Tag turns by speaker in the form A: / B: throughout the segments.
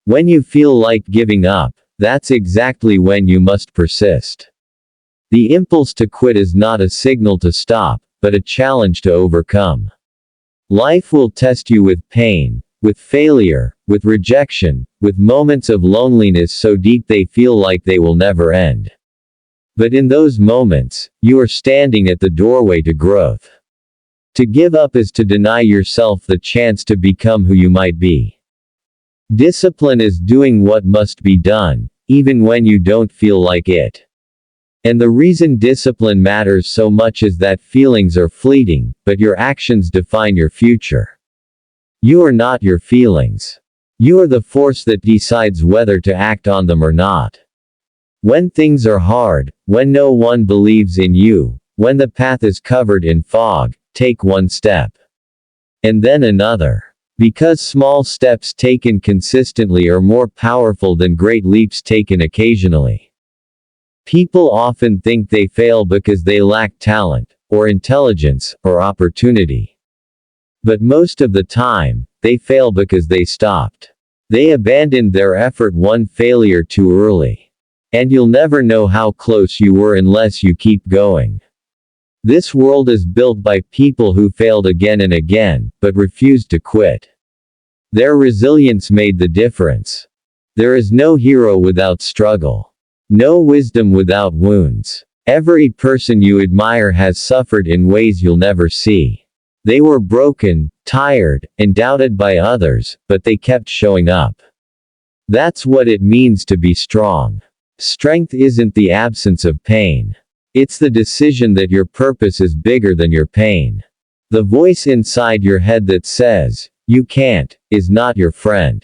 A: When you feel like giving up, that's exactly when you must persist. The impulse to quit is not a signal to stop, but a challenge to overcome. Life will test you with pain, with failure, with rejection, with moments of loneliness so deep they feel like they will never end. But in those moments, you are standing at the doorway to growth. To give up is to deny yourself the chance to become who you might be. Discipline is doing what must be done, even when you don't feel like it. And the reason discipline matters so much is that feelings are fleeting, but your actions define your future. You are not your feelings. You are the force that decides whether to act on them or not. When things are hard, when no one believes in you, when the path is covered in fog, take one step. And then another. Because small steps taken consistently are more powerful than great leaps taken occasionally. People often think they fail because they lack talent, or intelligence, or opportunity. But most of the time, they fail because they stopped. They abandoned their effort one failure too early. And you'll never know how close you were unless you keep going. This world is built by people who failed again and again, but refused to quit. Their resilience made the difference. There is no hero without struggle. No wisdom without wounds. Every person you admire has suffered in ways you'll never see. They were broken, tired, and doubted by others, but they kept showing up. That's what it means to be strong. Strength isn't the absence of pain. It's the decision that your purpose is bigger than your pain. The voice inside your head that says, "You can't," is not your friend.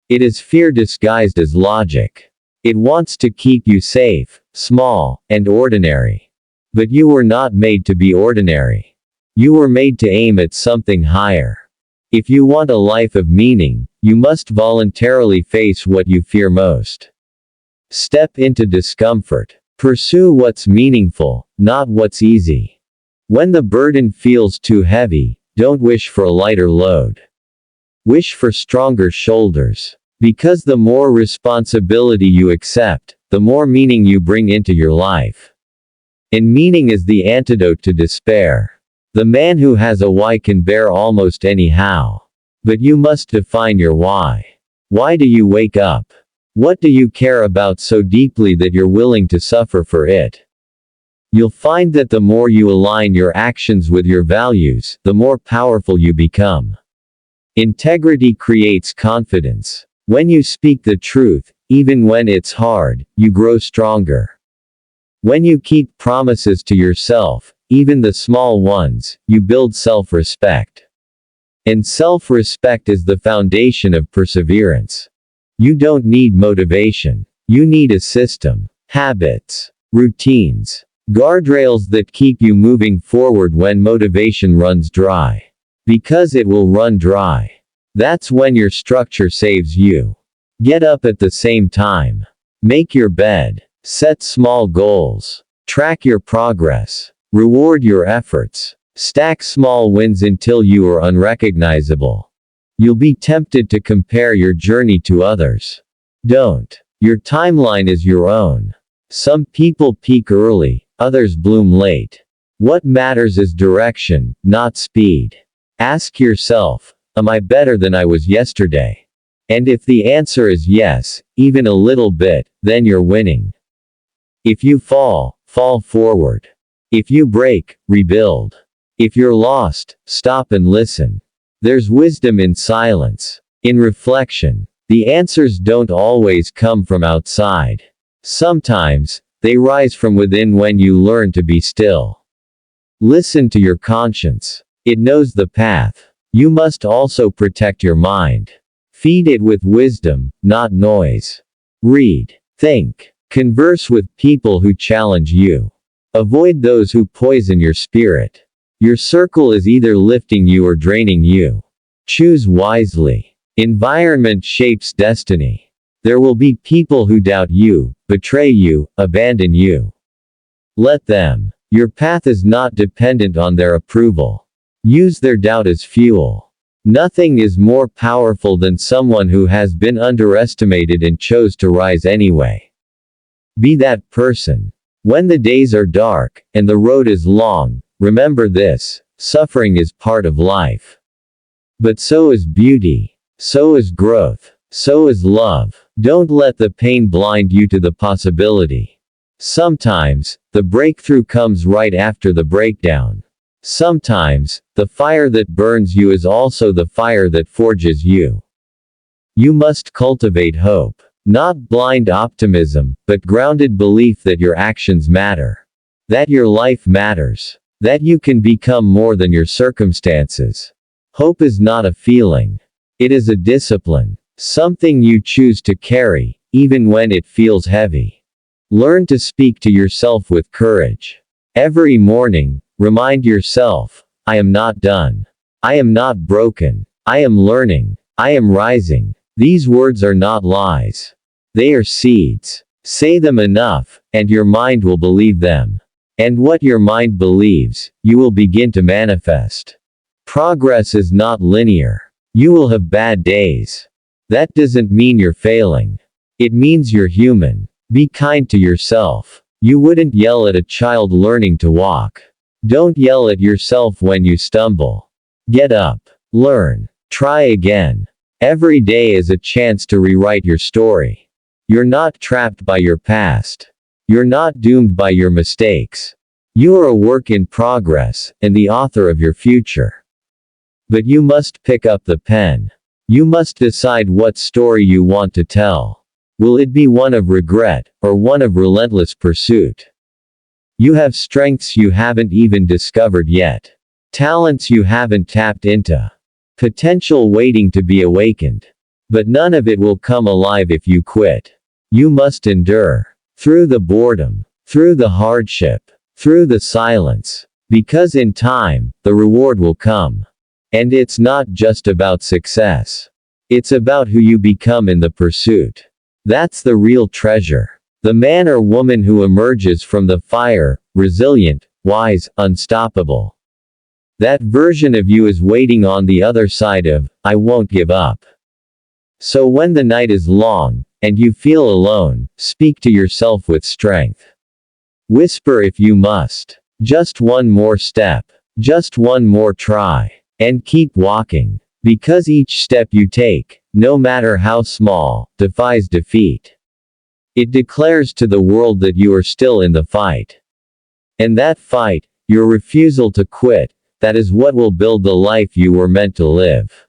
A: It is fear disguised as logic. It wants to keep you safe, small, and ordinary. But you were not made to be ordinary. You were made to aim at something higher. If you want a life of meaning, you must voluntarily face what you fear most. Step into discomfort. Pursue what's meaningful, not what's easy. When the burden feels too heavy, don't wish for a lighter load. Wish for stronger shoulders. Because the more responsibility you accept, the more meaning you bring into your life. And meaning is the antidote to despair. The man who has a why can bear almost any how. But you must define your why. Why do you wake up? What do you care about so deeply that you're willing to suffer for it? You'll find that the more you align your actions with your values, the more powerful you become. Integrity creates confidence. When you speak the truth, even when it's hard, you grow stronger. When you keep promises to yourself, even the small ones, you build self-respect. And self-respect is the foundation of perseverance. You don't need motivation. You need a system, habits, routines, guardrails that keep you moving forward when motivation runs dry. Because it will run dry. That's when your structure saves you. Get up at the same time. Make your bed. Set small goals. Track your progress. Reward your efforts. Stack small wins until you are unrecognizable. You'll be tempted to compare your journey to others. Don't. Your timeline is your own. Some people peak early, others bloom late. What matters is direction, not speed. Ask yourself, am I better than I was yesterday? And if the answer is yes, even a little bit, then you're winning. If you fall, fall forward. If you break, rebuild. If you're lost, stop and listen. There's wisdom in silence, in reflection. The answers don't always come from outside. Sometimes, they rise from within when you learn to be still. Listen to your conscience. It knows the path. You must also protect your mind. Feed it with wisdom, not noise. Read, think, converse with people who challenge you. Avoid those who poison your spirit. Your circle is either lifting you or draining you. Choose wisely. Environment shapes destiny. There will be people who doubt you, betray you, abandon you. Let them. Your path is not dependent on their approval. Use their doubt as fuel. Nothing is more powerful than someone who has been underestimated and chose to rise anyway. Be that person. When the days are dark, and the road is long, remember this: suffering is part of life. But so is beauty. So is growth. So is love. Don't let the pain blind you to the possibility. Sometimes, the breakthrough comes right after the breakdown. Sometimes, the fire that burns you is also the fire that forges you. You must cultivate hope. Not blind optimism, but grounded belief that your actions matter. That your life matters. That you can become more than your circumstances. Hope is not a feeling. It is a discipline. Something you choose to carry, even when it feels heavy. Learn to speak to yourself with courage. Every morning, remind yourself, I am not done. I am not broken. I am learning. I am rising. These words are not lies. They are seeds. Say them enough, and your mind will believe them. And what your mind believes, you will begin to manifest. Progress is not linear. You will have bad days. That doesn't mean you're failing. It means you're human. Be kind to yourself. You wouldn't yell at a child learning to walk. Don't yell at yourself when you stumble. Get up. Learn. Try again. Every day is a chance to rewrite your story. You're not trapped by your past. You're not doomed by your mistakes. You are a work in progress, and the author of your future. But you must pick up the pen. You must decide what story you want to tell. Will it be one of regret, or one of relentless pursuit? You have strengths you haven't even discovered yet. Talents you haven't tapped into. Potential waiting to be awakened. But none of it will come alive if you quit. You must endure. Through the boredom. Through the hardship. Through the silence. Because in time, the reward will come. And it's not just about success. It's about who you become in the pursuit. That's the real treasure. The man or woman who emerges from the fire, resilient, wise, unstoppable. That version of you is waiting on the other side of, I won't give up. So when the night is long, and you feel alone, speak to yourself with strength. Whisper if you must. Just one more step. Just one more try. And keep walking. Because each step you take, no matter how small, defies defeat. It declares to the world that you are still in the fight. And that fight, your refusal to quit, that is what will build the life you were meant to live.